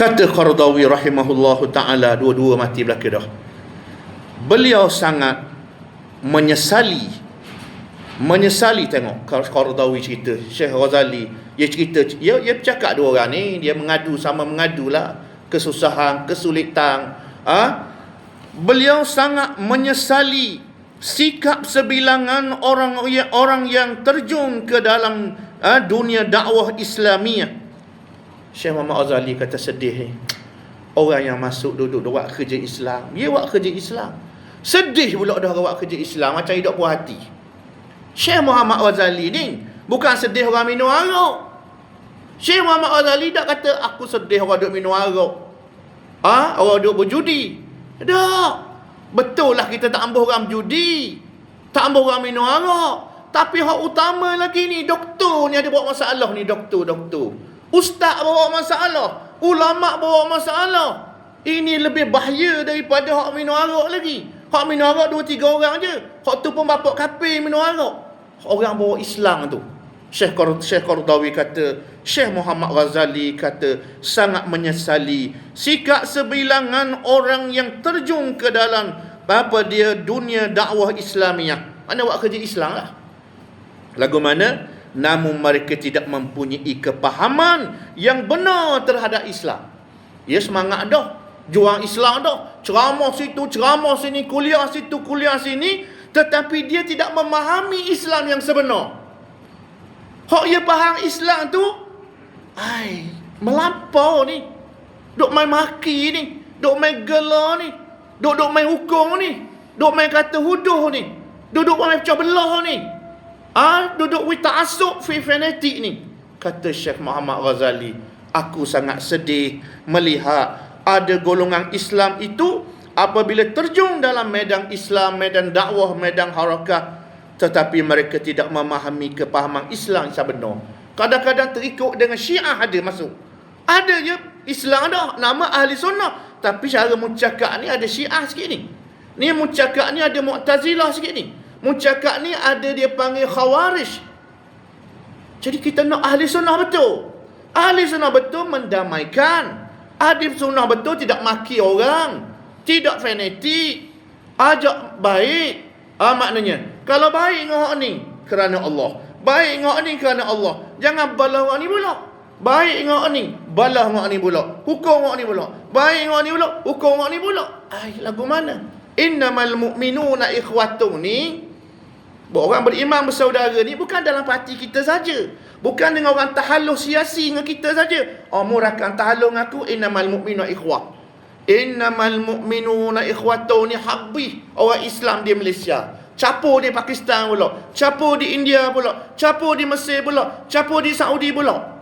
Kata Qaradawi rahimahullahu ta'ala, dua-dua mati belaka dah. Beliau sangat menyesali, tengok Qaradawi cerita, Syekh Ghazali dia cerita, dia bercakap dua orang ni, dia mengadu, sama mengadulah kesusahan, kesulitan. Beliau sangat menyesali sikap sebilangan orang yang terjun ke dalam dunia dakwah Islamiah. Syekh Muhammad Ghazali kata sedih ni, orang yang masuk duduk buat kerja Islam, dia buat kerja Islam, sedih pula dah buat kerja Islam, macam hidup puas hati. Syekh Muhammad Ghazali ni bukan sedih orang minum arak. Syekh Muhammad Ghazali tak kata aku sedih orang duk minum arak, orang duk berjudi. Tak, betul lah kita tak ambuh orang berjudi, tak ambuh orang minum arak, tapi hak utama lagi ni, doktor ni ada bawa masalah ni, doktor ustaz bawa masalah, ulama bawa masalah. Ini lebih bahaya daripada hak minum arak lagi. Hak minum arak 2-3 orang je, hak tu pun bapak kafir minum arak. Orang bawa Islam tu. Syekh Qaradawi kata, Syekh Muhammad Ghazali kata sangat menyesali sikap sebilangan orang yang terjun ke dalam dunia dakwah Islamiah. Mana buat kerja Islam lah. Lagu mana? Namun mereka tidak mempunyai kepahaman yang benar terhadap Islam. Dia semangat dah, juang Islam dah, ceramah situ, ceramah sini, kuliah situ, kuliah sini, tetapi dia tidak memahami Islam yang sebenar. Hak dia faham Islam tu, melampau ni, duk main maki ni, duk main gela ni, duk main hukum ni, duk main kata huduh ni, duduk main pecah belah ni, duduk with ta'assub fi fanatik ni. Kata Syekh Muhammad Ghazali, aku sangat sedih melihat ada golongan Islam itu apabila terjun dalam medan Islam, medan dakwah, medan harakat, tetapi mereka tidak memahami kepahaman Islam yang benar. Kadang-kadang terikut dengan Syiah ada masuk. Ada je Islam dah, nama Ahli Sunnah, tapi cara muncakak ni ada Syiah sikit ni. Ni muncakak ni ada Mu'tazilah sikit ni. Muncakak ni ada dia panggil Khawarij. Jadi kita nak Ahli Sunnah betul. Ahli Sunnah betul mendamaikan. Ahli Sunnah betul tidak maki orang, tidak fanatik, ajak baik. Maknanya kalau baik dengan hak ni kerana Allah, baik dengan hak ni kerana Allah, jangan balah hak ni pula. Baik dengan hak ni, balah hak ni pula, hukum hak ni pula. Baik dengan hak ni pula, hukum hak ni pula. Lagu mana? Innamal mu'minuna ikhwatun ni, orang beriman bersaudara ni bukan dalam parti kita saja, bukan dengan orang tahalluh siasi dengan kita saja. Murakan tahalluh dengan aku, innamal mu'minuna ikhwah. Innamal mu'minuna ikhwatun ni habis orang Islam di Malaysia, capur di Pakistan pula, capur di India pula, capur di Mesir pula, capur di Saudi pula.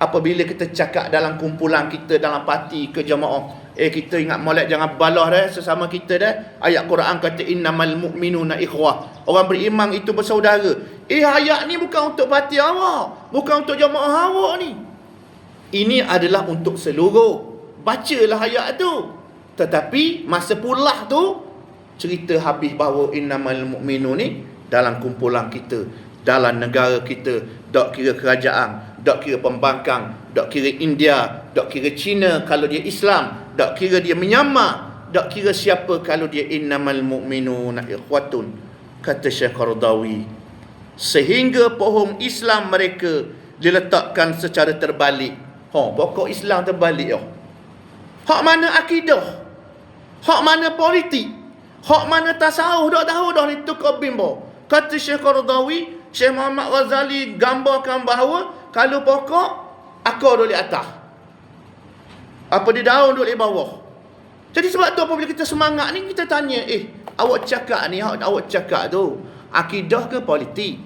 Apabila kita cakap dalam kumpulan kita, dalam parti ke jemaah, kita ingat molek jangan balah dah sesama kita dah. Ayat Quran kata innamal mu'minuna ikhwah, orang beriman itu bersaudara. Ayat ni bukan untuk parti awak, bukan untuk jemaah awak ni. Ini adalah untuk seluruh. Bacalah ayat tu. Tetapi masa pulah tu cerita habis bahawa innamal mu'minun ni dalam kumpulan kita, dalam negara kita, tak kira kerajaan, tak kira pembangkang, tak kira India, tak kira China kalau dia Islam, tak kira dia Myanmar, tak kira siapa kalau dia innamal mu'minuna ikhwatun. Kata Syekh Qaradawi, sehingga pohon Islam mereka diletakkan secara terbalik. Pokok Islam terbalik . Hak mana akidah, hak mana politik, hak mana tasawuf, tak tahu dah ni tukar bimbo. Kata Syekh Qaradawi, Syekh Muhammad Ghazali gambarkan bahawa kalau pokok, akar duduk di atas, apa di daun duduk di bawah. Jadi sebab tu apabila kita semangat ni, kita tanya, awak cakap ni, awak cakap tu akidah ke politik?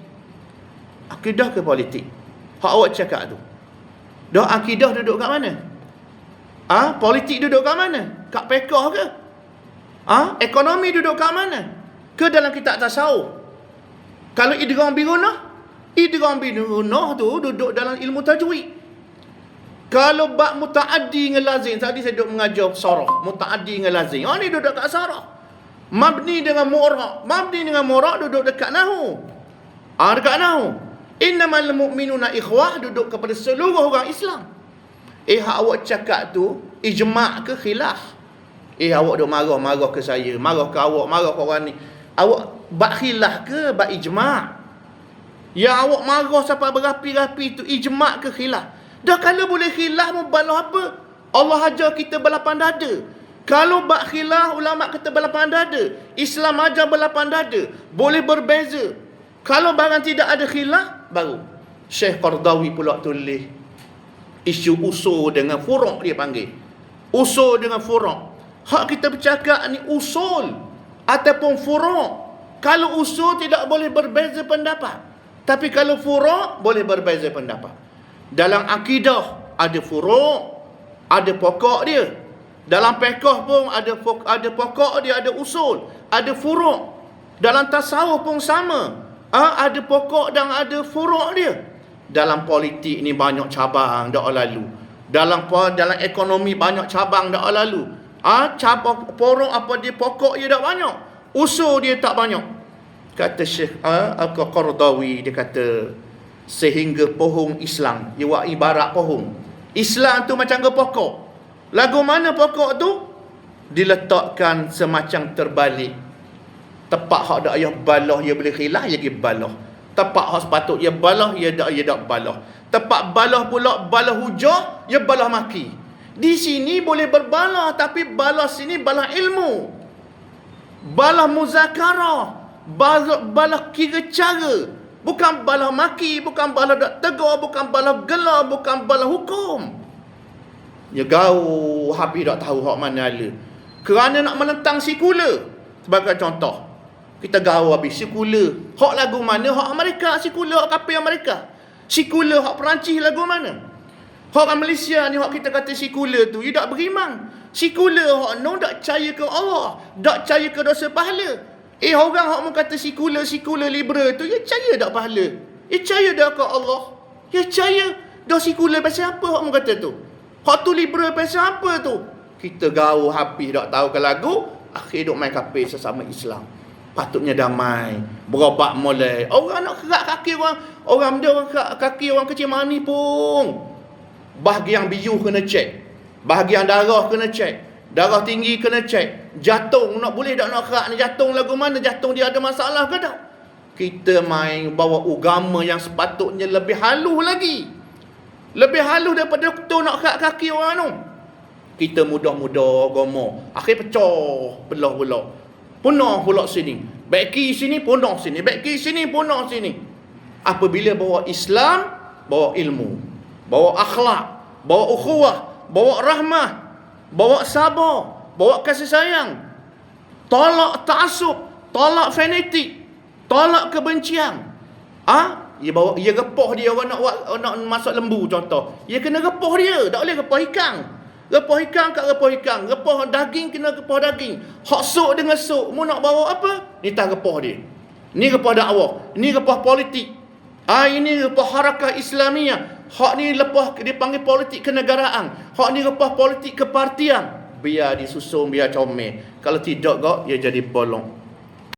Akidah ke politik? Hak awak cakap tu, dah akidah duduk kat mana? Politik duduk kat mana? Kat pekoh ke? Ekonomi duduk kat mana? Ke dalam kitab tasawuf? Kalau idgham birunah tu duduk dalam ilmu tajwid. Kalau bab mutaaddi dengan lazim, tadi saya duduk mengajar sarah, mutaaddi dengan lazim, ni duduk kat sarah. Mabni dengan mu'rab duduk dekat nahwu. Dekat nahwu. Innamal mu'minuna ikhwah duduk kepada seluruh orang Islam. Hak awak cakap tu, ijma' ke khilaf? Awak duk marah ke saya, marah ke awak, marah ke orang ni. Awak bak khilaf ke bak ijma'? Ya awak marah sampai berapi-rapi tu ijma' ke khilaf? Dah kalau boleh khilaf mau balah apa? Allah ajar kita balapan dada. Kalau bak khilaf, ulama kata balapan dada. Islam ajar balapan dada. Boleh berbeza. Kalau barang tidak ada khilaf, baru Syekh Qardawi pula tulis isu usul dengan furuk, dia panggil. Usul dengan furuk. Hak kita bercakap ni usul ataupun furuk. Kalau usul tidak boleh berbeza pendapat. Tapi kalau furuk boleh berbeza pendapat. Dalam akidah ada furuk, ada pokok dia. Dalam fiqh pun ada pokok dia, ada usul, ada furuk. Dalam tasawuf pun sama. Ada pokok dan ada furuk dia. Dalam politik ni banyak cabang dak lalu. Dalam ekonomi banyak cabang dak lalu. Cabang porok apa dia, pokok dia tak banyak, usul dia tak banyak. Kata Syekh Qardawi, dia kata sehingga pohon Islam, dia buat ibarat pohon Islam tu macam ke pokok. Lagu mana pokok tu diletakkan semacam terbalik. Tepat hak dak ayah balah dia boleh khilaf, dia pergi balah. Tepat hak sepatut dia balah, dia dak balah. Tepat balah pula, balah hujah, dia balah maki. Di sini boleh berbalah, tapi balah sini balah ilmu, balah muzakarah, balah kira cara. Bukan balah maki, bukan balah dak tegur, bukan balah gelar, bukan balah hukum. Ya gau habis dak tahu hak mana ala. Kerana nak menentang sekular. Sebagai contoh, kita gau habis sekular. Hak lagu mana? Hak Amerika sekular, hak kafir Amerika. Sekular hak Perancis lagu mana? Orang Malaysia ni, hak kita kata sekular tu, dia tak beriman. Sekular hak no tak percaya ke Allah, tak percaya ke dosa pahala. Orang hak mu kata sekular liberal tu, dia percaya tak pahala? Dia percaya dak ke Allah? Dia percaya dah sekular pasal apa hak mu kata tu? Hak tu liberal pasal apa tu? Kita gaul habis tak tahu ke lagu, akhir duk main kafir sesama Islam. Patutnya damai, berobat mulai. Orang nak kerak kaki orang dia orang kerak kaki orang kecil mani pun. Bahagian biu kena cek, bahagian darah kena cek, darah tinggi kena cek, jantung nak boleh tak nak kerak ni, jantung lagu mana, jantung dia ada masalah ke tak? Kita main bawa agama yang sepatutnya lebih halus lagi, lebih halus daripada doktor nak kerak kaki orang tu. Kita mudah-mudah agama, akhir pecah belah pula, punah pula sini, baik kiri sini punah sini, baik kiri sini punah sini. Apabila bawa Islam, bawa ilmu, bawa akhlak, bawa ukhuwah, bawa rahmah, bawa sabar, bawa kasih sayang, tolak ta'assub, tolak fanatik, tolak kebencian. Ia repoh dia, orang nak masak lembu contoh, ia kena repoh dia, tak boleh repoh ikan. Repoh ikan kat repoh ikan, repoh daging kena repoh daging. Hak sok dengan sok, mu nak bawa apa? Ni tak repoh dia. Ni repoh dakwah, ni repoh politik. Ini repoh harakah Islamiyah. Hak ni lepas dipanggil politik kenegaraan. Hak ni lepas politik kepartian. Biar disusun, biar comel. Kalau tidak, ia jadi bolong.